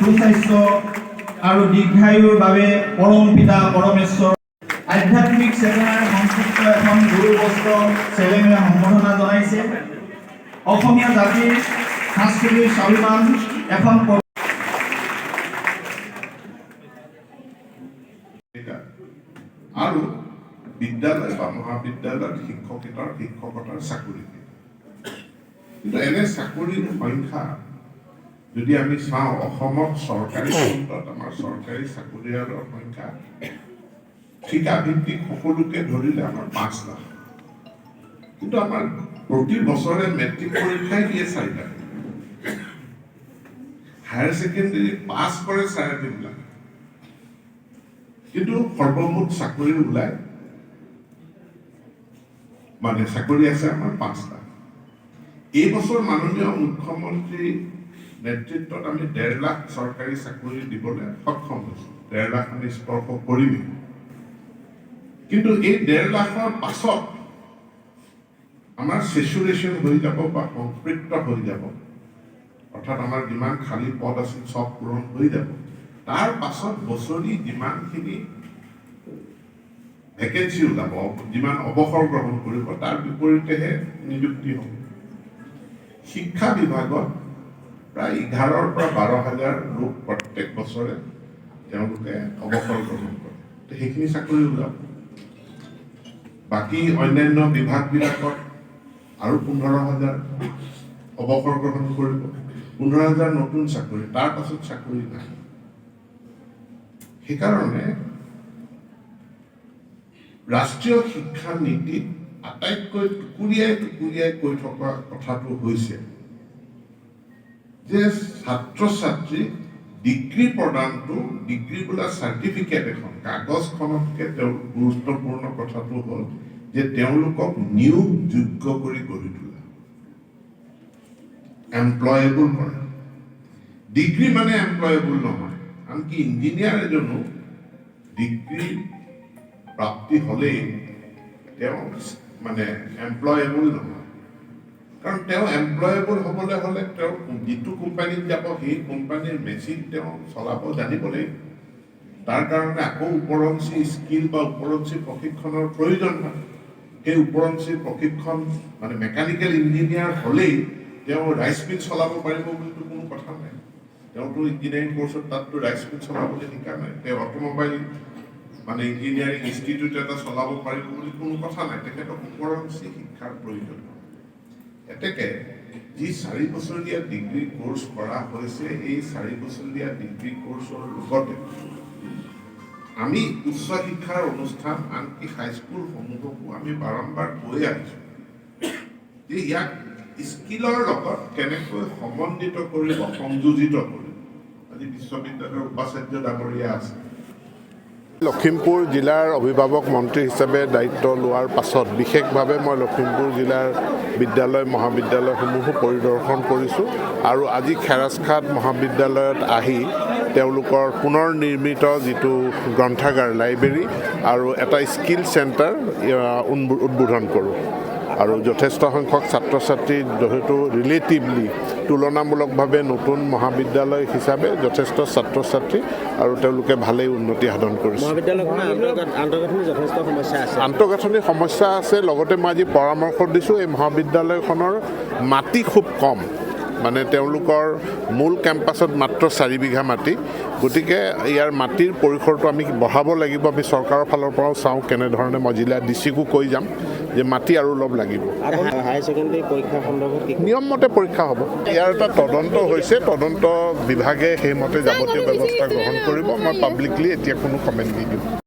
সুস্বাস্থ্য আৰু দীৰ্ঘায়ুৰ বাবে পৰম পিতা পৰমেশ্বৰ আধ্যাত্মিক চেতনাৰ সংক্ষিপ্ত এখন গুৰু বস্ত্ৰ চেলেঙে সম্বৰ্ধনা জনাইছে। অসমীয়া জাতিৰ সাংস্কৃতিক স্বাভিমান এখন আৰু বিদ্যালয় বা মহাবিদ্যালয়ত শিক্ষকতাৰ চাকৰি। কিন্তু এনে চাকৰিৰ সংখ্যা যদি আমি চাওঁ, অসমত চৰকাৰী খণ্ডত আমাৰ চৰকাৰী চাকৰিয়ালৰ সংখ্যা ঠিকাভিত্তিক সকলোকে ধৰিলে আমাৰ 5 লাখ। কিন্তু আমাৰ প্ৰতি বছৰে মেট্ৰিক পৰীক্ষাই দিয়ে 4 লাখ, হায়াৰ ছেকেণ্ডেৰী পাছ কৰে 3.5 লাখ, কিন্তু সৰ্বমুঠ চাকৰি ওলাই মানে চাকৰি আছে আমাৰ 5 লাখ। এই বছৰ মাননীয় মুখ্যমন্ত্ৰী নেতৃত্বত আমি 1.5 লাখ চৰকাৰী চাকৰি দিবলৈ সক্ষম হৈছোঁ। 1.5 লাখ আমি স্পৰ্শ কৰিমেই। কিন্তু এই 1.5 লাখৰ পাছত আমাৰ সেচুৰেশ্যন হৈ যাব বা সংপৃক্ত হৈ যাব, অৰ্থাৎ আমাৰ যিমান খালী পদ আছিল চব পূৰণ হৈ যাব। তাৰ পাছত বছৰি যিমানখিনি ভেকেঞ্চি ওলাব, যিমান অৱসৰ গ্ৰহণ কৰিব, তাৰ বিপৰীতেহে নিযুক্তি হ'ব। শিক্ষা বিভাগত প্ৰায় 11,000 পৰা 12,000 লোক প্ৰত্যেক বছৰে তেওঁলোকে অৱসৰ গ্ৰহণ কৰে। সেইখিনি চাকৰি ওলাব। বাকী অন্যান্য বিভাগবিলাকত আৰু 15,000 অৱসৰ গ্ৰহণ কৰিব, 15,000 নতুন চাকৰি, তাৰ পাছত চাকৰি নাই। সেইকাৰণে ৰাষ্ট্ৰীয় শিক্ষা নীতিত আটাইতকৈ টুকুৰিয়াই কৈ থকা কথাটো হৈছে যে ছাত্ৰ ছাত্ৰীক ডিগ্ৰী প্ৰদানটো, ডিগ্ৰী বোলা চাৰ্টিফিকেট এখন, কাগজখনতকে তেওঁৰ গুৰুত্বপূৰ্ণ কথাটো হ'ল যে তেওঁলোকক নিয়োগযোগ্য কৰি গঢ়ি তোলা, এমপ্লয়েবল কৰা। ডিগ্ৰী মানে এমপ্লয়েবল নহয়। আনকি ইঞ্জিনিয়াৰ এজনো ডিগ্ৰী প্ৰাপ্তি হ'লেই তেওঁ মানে এমপ্লয়েবল নহয়। কাৰণ তেওঁ এমপ্লয়েবল হ'বলৈ হ'লে তেওঁ যিটো কোম্পানীত যাব সেই কোম্পানীৰ মেচিন তেওঁ চলাব জানিব লাগিব। তাৰ কাৰণে আকৌ ওপৰঞ্চি স্কিল বা ওপৰঞ্চি প্ৰশিক্ষণৰ প্ৰয়োজন হয়। সেই ওপৰঞ্চি প্ৰশিক্ষণ মানে মেকানিকেল ইঞ্জিনিয়াৰ হ'লেই তেওঁ ৰাইচ মিল চলাব পাৰিব বুলিতো কোনো কথা নাই। তেওঁতো ইঞ্জিনিয়াৰিং কোৰ্চত তাততো ৰাইচ মিল চলাবলৈ শিকা নাই। তেওঁ অট'মোবাইল মানে ইঞ্জিনিয়াৰিং ইনষ্টিটিউট এটা চলাব পাৰিব বুলি কোনো কথা নাই। তেখেতক ওপৰঞ্চি শিক্ষাৰ প্ৰয়োজন। এতেকে যি 4 বছৰীয়া ডিগ্ৰী কোৰ্চ কৰা হৈছে, এই 4 বছৰীয়া ডিগ্ৰী কোৰ্চৰ লগতে আমি উচ্চ শিক্ষাৰ অনুষ্ঠান, আনকি হাইস্কুলসমূহকো আমি বাৰম্বাৰ কৈ আহিছোঁ যে ইয়াক স্কিলৰ লগত কেনেকৈ সমন্বিত কৰিব, সংযোজিত কৰিব। আজি বিশ্ববিদ্যালয়ৰ উপাচাৰ্য ডাঙৰীয়া আছে। লখিমপুৰ জিলাৰ অভিভাৱক মন্ত্ৰী হিচাপে দায়িত্ব লোৱাৰ পাছত বিশেষভাৱে মই লখিমপুৰ জিলাৰ বিদ্যালয় মহাবিদ্যালয়সমূহো পৰিদৰ্শন কৰিছোঁ আৰু আজি খেৰাজখাট মহাবিদ্যালয়ত আহি তেওঁলোকৰ পুনৰ নিৰ্মিত যিটো গ্ৰন্থাগাৰ, লাইব্ৰেৰী আৰু এটা স্কিল চেণ্টাৰ উদ্বোধন কৰোঁ। আৰু যথেষ্ট সংখ্যক ছাত্ৰ ছাত্ৰী, যিহেতু ৰিলেটিভলি তুলনামূলকভাৱে নতুন মহাবিদ্যালয় হিচাপে যথেষ্ট ছাত্ৰ ছাত্ৰী আৰু তেওঁলোকে ভালেই উন্নতি সাধন কৰিছে। আন্তঃগাঁথনিৰ সমস্যা আছে। লগতে মই আজি পৰামৰ্শ দিছোঁ, এই মহাবিদ্যালয়খনৰ মাটি খুব কম, মানে তেওঁলোকৰ মূল কেম্পাছত মাত্ৰ 4 বিঘা মাটি। গতিকে ইয়াৰ মাটিৰ পৰিসৰটো আমি বঢ়াব লাগিব। আমি চৰকাৰৰ ফালৰ পৰাও চাওঁ কেনেধৰণে, মই জিলা ডিচিকো কৈ যাম যে মাটি আৰু অলপ লাগিব। নিয়মমতে পৰীক্ষা হ'ব। ইয়াৰ এটা তদন্ত হৈছে, তদন্ত বিভাগে সেইমতে যাৱতীয় ব্যৱস্থা গ্ৰহণ কৰিব। মই পাব্লিকলি এতিয়া কোনো কমেণ্ট নিদিওঁ।